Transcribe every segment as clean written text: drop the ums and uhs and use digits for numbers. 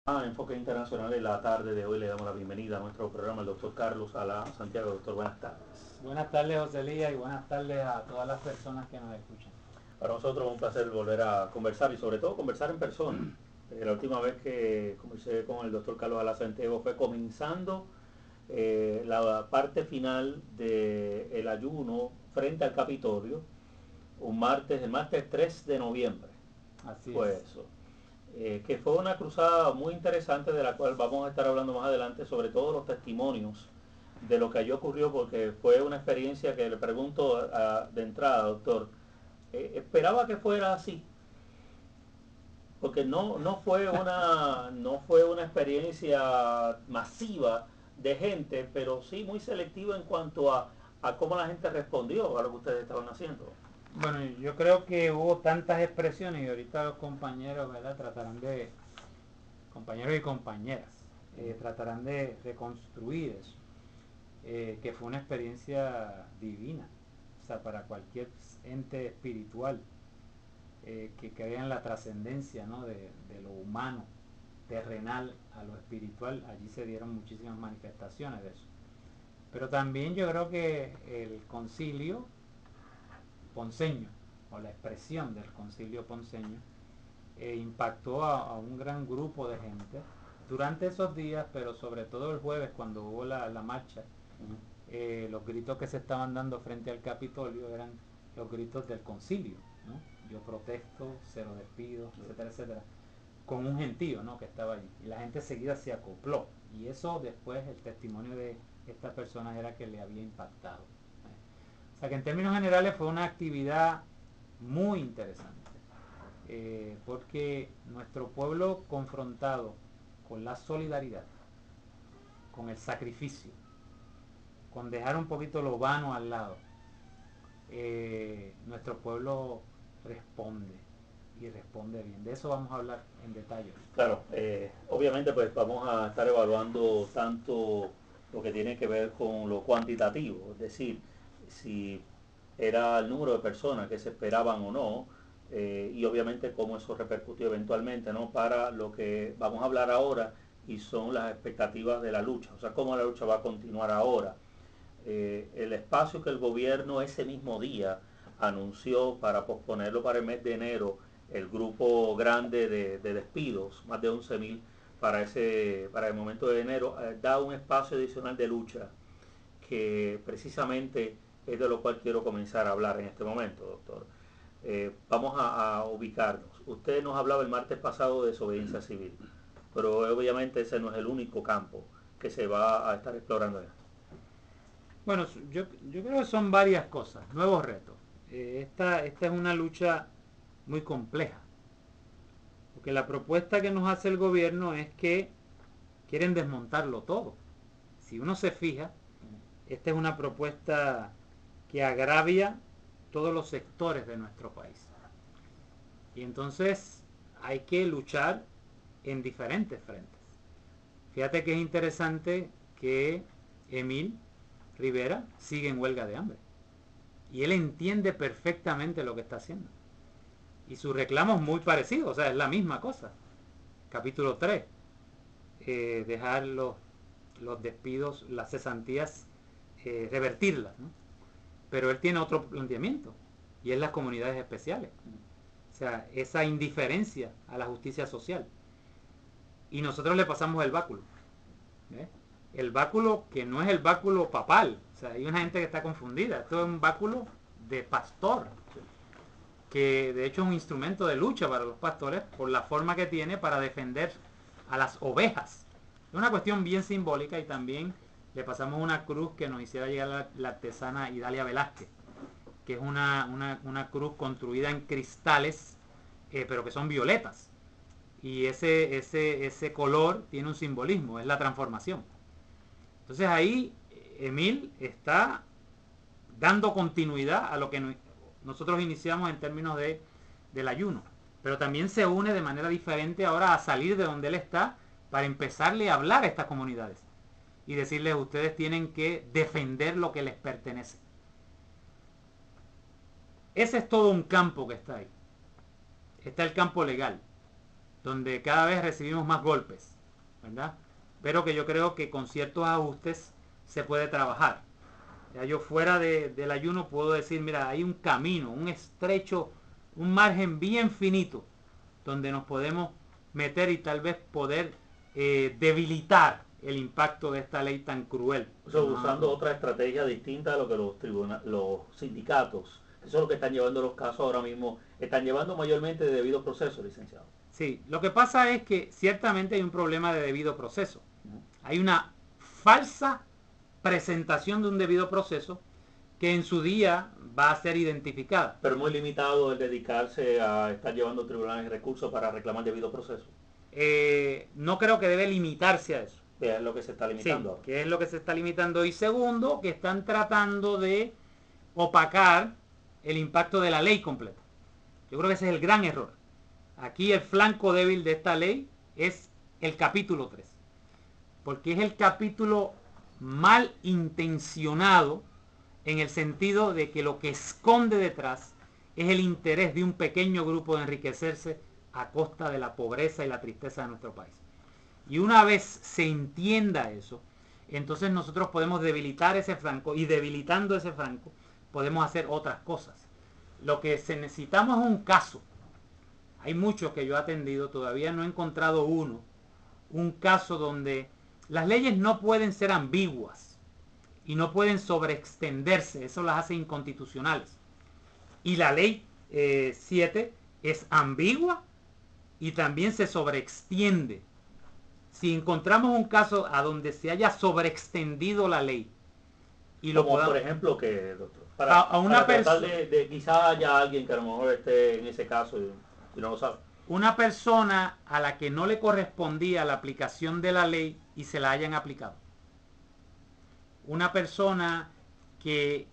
A Enfoque Internacional en la tarde de hoy le damos la bienvenida a nuestro programa, el doctor Carlos Alá Santiago. Doctor, buenas tardes. Buenas tardes, José Lía, y buenas tardes a todas las personas que nos escuchan. Para nosotros es un placer volver a conversar y sobre todo conversar en persona. La última vez que conversé con el doctor Carlos Alá Santiago fue comenzando la parte final del ayuno frente al Capitolio, el martes 3 de noviembre. Así Fue es. eso. Que fue una cruzada muy interesante de la cual vamos a estar hablando más adelante, sobre todo los testimonios de lo que allí ocurrió, porque fue una experiencia que le pregunto de entrada, doctor, ¿esperaba que fuera así? Porque no fue una experiencia masiva de gente, pero sí muy selectiva en cuanto a cómo la gente respondió a lo que ustedes estaban haciendo. Bueno, yo creo que hubo tantas expresiones y ahorita los compañeros, ¿verdad? Compañeros y compañeras, tratarán de reconstruir eso, que fue una experiencia divina, o sea, para cualquier ente espiritual que crea en la trascendencia, ¿no? de lo humano, terrenal a lo espiritual. Allí se dieron muchísimas manifestaciones de eso. Pero también yo creo que el concilio ponceño, o la expresión del concilio ponceño, impactó a un gran grupo de gente durante esos días, pero sobre todo el jueves cuando hubo la marcha. Los gritos que se estaban dando frente al Capitolio eran los gritos del concilio, ¿no? Yo protesto, cero despidos, etcétera, etcétera, con un gentío, ¿no? que estaba allí, y la gente seguida se acopló, y eso después el testimonio de estas personas era que le había impactado. O sea que en términos generales fue una actividad muy interesante, porque nuestro pueblo confrontado con la solidaridad, con el sacrificio, con dejar un poquito lo vano al lado, nuestro pueblo responde y responde bien. De eso vamos a hablar en detalle. Claro, obviamente pues vamos a estar evaluando tanto lo que tiene que ver con lo cuantitativo, es decir, si era el número de personas que se esperaban o no, y obviamente cómo eso repercutió eventualmente, ¿no? Para lo que vamos a hablar ahora y son las expectativas de la lucha, o sea, cómo la lucha va a continuar ahora. El espacio que el gobierno ese mismo día anunció para posponerlo para el mes de enero, el grupo grande de despidos, más de 11.000 para el momento de enero, da un espacio adicional de lucha que precisamente es de lo cual quiero comenzar a hablar en este momento, doctor. Vamos a ubicarnos. Usted nos hablaba el martes pasado de desobediencia civil, pero obviamente ese no es el único campo que se va a estar explorando en esto. Bueno, yo creo que son varias cosas, nuevos retos. Esta es una lucha muy compleja, porque la propuesta que nos hace el gobierno es que quieren desmontarlo todo. Si uno se fija, esta es una propuesta que agravia todos los sectores de nuestro país. Y entonces hay que luchar en diferentes frentes. Fíjate que es interesante que Emil Rivera sigue en huelga de hambre. Y él entiende perfectamente lo que está haciendo. Y su reclamo es muy parecido, o sea, es la misma cosa. Capítulo 3, dejar los despidos, las cesantías, revertirlas, ¿no? Pero él tiene otro planteamiento, y es las comunidades especiales. O sea, esa indiferencia a la justicia social. Y nosotros le pasamos el báculo. ¿Eh? El báculo que no es el báculo papal. O sea, hay una gente que está confundida. Esto es un báculo de pastor, que de hecho es un instrumento de lucha para los pastores por la forma que tiene para defender a las ovejas. Es una cuestión bien simbólica, y también le pasamos una cruz que nos hiciera llegar la artesana Idalia Velázquez, que es una cruz construida en cristales, pero que son violetas. Y ese color tiene un simbolismo, es la transformación. Entonces ahí Emil está dando continuidad a lo que nosotros iniciamos en términos del ayuno. Pero también se une de manera diferente ahora a salir de donde él está para empezarle a hablar a estas comunidades y decirles: ustedes tienen que defender lo que les pertenece. Ese es todo un campo que está ahí. Está el campo legal. donde cada vez recibimos más golpes, ¿verdad? Pero que yo creo que con ciertos ajustes se puede trabajar. Ya yo fuera del ayuno puedo decir, mira, hay un camino, un estrecho, un margen bien finito, donde nos podemos meter y tal vez poder debilitar el impacto de esta ley tan cruel. O sea, usando otra estrategia distinta a lo que los sindicatos, que son los que están llevando los casos ahora mismo, están llevando mayormente de debido proceso, licenciado. Sí, lo que pasa es que ciertamente hay un problema de debido proceso. Hay una falsa presentación de un debido proceso que en su día va a ser identificada. Pero muy limitado el dedicarse a estar llevando tribunales recursos para reclamar debido proceso. No creo que debe limitarse a eso. Que es lo que se está limitando. Sí, que es lo que se está limitando. Y segundo, que están tratando de opacar el impacto de la ley completa. Yo creo que ese es el gran error. Aquí el flanco débil de esta ley es el capítulo 3. Porque es el capítulo mal intencionado en el sentido de que lo que esconde detrás es el interés de un pequeño grupo de enriquecerse a costa de la pobreza y la tristeza de nuestro país. Y una vez se entienda eso, entonces nosotros podemos debilitar ese flanco, y debilitando ese flanco podemos hacer otras cosas. Lo que necesitamos es un caso. Hay muchos que yo he atendido, todavía no he encontrado un caso donde las leyes no pueden ser ambiguas y no pueden sobreextenderse, eso las hace inconstitucionales. Y la ley 7 es ambigua y también se sobreextiende. Si encontramos un caso a donde se haya sobreextendido la ley y lo como podamos, por ejemplo que, doctor, a una para tratar de quizá haya alguien que a lo mejor esté en ese caso y no lo sabe. Una persona a la que no le correspondía la aplicación de la ley y se la hayan aplicado. Una persona que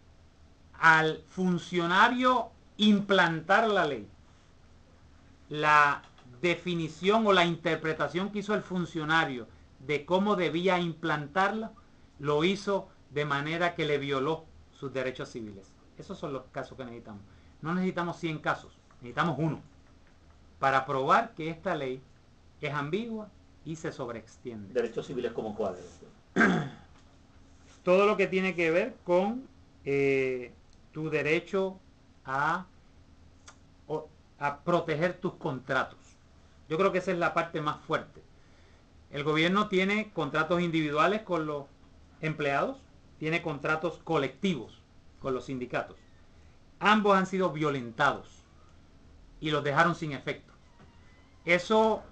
al funcionario implantar la ley, la definición o la interpretación que hizo el funcionario de cómo debía implantarla, lo hizo de manera que le violó sus derechos civiles. Esos son los casos que necesitamos. No necesitamos 100 casos, necesitamos uno para probar que esta ley es ambigua y se sobreextiende. ¿Derechos civiles como cuáles? Todo lo que tiene que ver con tu derecho a proteger tus contratos. Yo creo que esa es la parte más fuerte. El gobierno tiene contratos individuales con los empleados, tiene contratos colectivos con los sindicatos. Ambos han sido violentados y los dejaron sin efecto. Eso,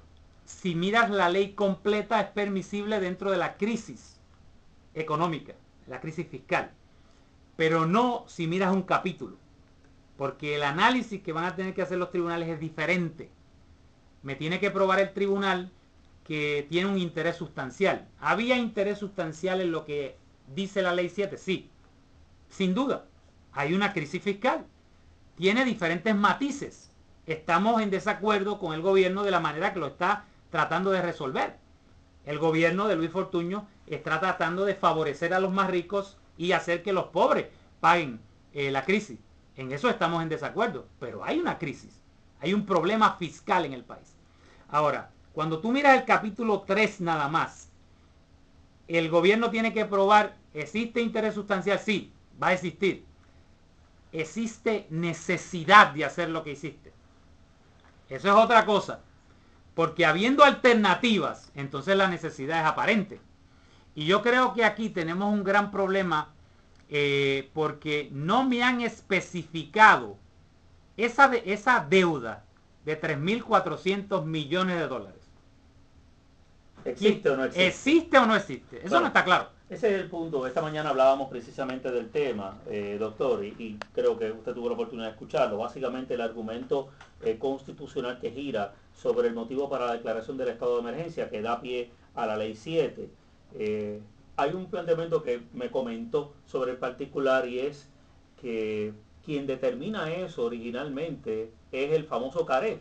si miras la ley completa, es permisible dentro de la crisis económica, la crisis fiscal, pero no si miras un capítulo, porque el análisis que van a tener que hacer los tribunales es diferente. Me tiene que probar el tribunal que tiene un interés sustancial. ¿Había interés sustancial en lo que dice la ley 7? Sí, sin duda. Hay una crisis fiscal, tiene diferentes matices. Estamos en desacuerdo con el gobierno de la manera que lo está tratando de resolver. El gobierno de Luis Fortuño está tratando de favorecer a los más ricos y hacer que los pobres paguen la crisis. En eso estamos en desacuerdo, pero hay una crisis, hay un problema fiscal en el país. Ahora, cuando tú miras el capítulo 3 nada más, el gobierno tiene que probar, ¿existe interés sustancial? Sí, va a existir. Existe necesidad de hacer lo que hiciste. Eso es otra cosa. Porque habiendo alternativas, entonces la necesidad es aparente. Y yo creo que aquí tenemos un gran problema porque no me han especificado esa deuda de 3.400 millones de dólares. ¿Existe o no existe? ¿Existe o no existe? Eso no está claro. Ese es el punto. Esta mañana hablábamos precisamente del tema, doctor, y creo que usted tuvo la oportunidad de escucharlo. Básicamente el argumento constitucional que gira sobre el motivo para la declaración del estado de emergencia, que da pie a la ley 7. Hay un planteamiento que me comentó sobre el particular, y es que quien determina eso originalmente es el famoso CAREF,